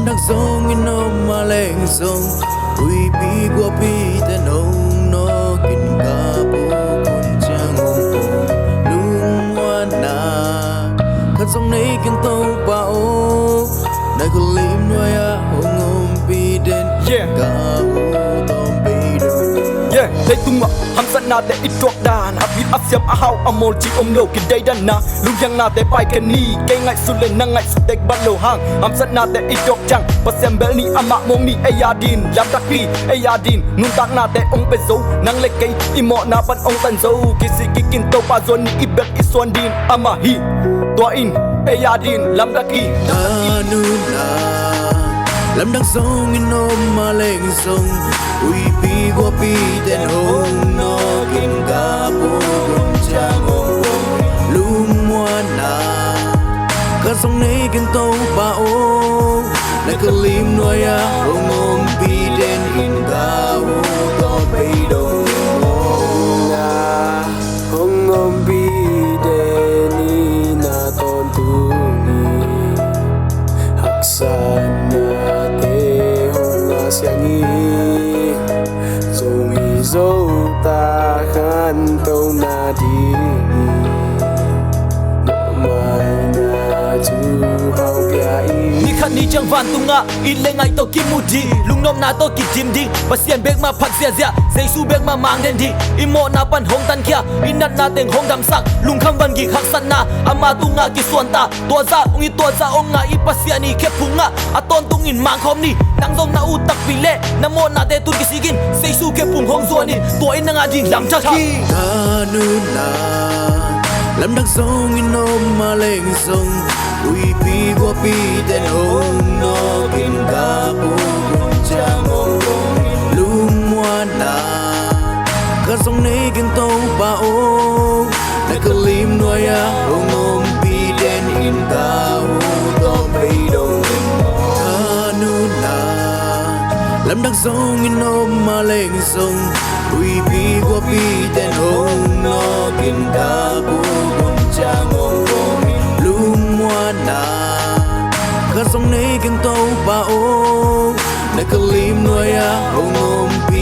đắc sông in ôm mà lên sông ui bi qua bi tên ông nó kinh cả bố con trang ông lung hoa na khát sông này kinh tàu bao nơi con lim nuôi à hồng ôm bi đến cả tôm bi đâu lấy tung ngọc ham sẵn na để ít trọc đàn áp ít áp xiêm áo amol chỉ ông nô kinh đây đàn na lung yang na để bài can ni cây ngại su lên năng ngại su tek ban lô hang ham sẵn na để ít trọc chăng pas xiêm bel ni ama mong ni ayadin lam đặc đi ayadin nun tak na để ông pe dâu năng lệ cây imo na ban ông tan dâu kisi kikin tàu pa zon ni ibek iswan din ama hi tua in ayadin lam đặc đi lâm đắc sông in ôm mà lên sông ui bi qua bi tên hồng nó kinh cả bố con trang ông lung hoa na khát sông này kinh tàu bao lại cứ lim nuôi à hồng ôm bi đến in cả to bay đâu hồng ôm bi đến in ton tu ni hắc san siangi zomi zo ta khan tau na di no mai na chu hau pia ni khan ni chang van tunga in le ngai to kimudi lungnom na to ki jim di pasien bek ma phat sia sia jaisu bek ma mang den di imo na pan hong tan kya inat na teng hong dam sak lung kham ban gi khak san na ama tunga ki suan ta to za ong nga i pasian ni khep phunga aton tung in mang khom ni nang dong na u tak pile na mo na te tu ki sigin jaisu khep phung hong zuan ni to in nga di lam cha ki kanuna lâm đắc sông in ôm mà lên sông ui bi qua bi tên hồng nó kinh cả bố con trang ông lung hoa na khát sông này kinh tàu bao lại cứ lim nuôi à hồng ôm bi đến in cả to bay đâu kanuna lâm đắc sông in ôm mà lên sông ui bi qua bi tên hồng nó kinh cả bố con trang ông lung hoa na khát sông này kinh tàu bao lại cứ lim nuôi à hồng ôm bi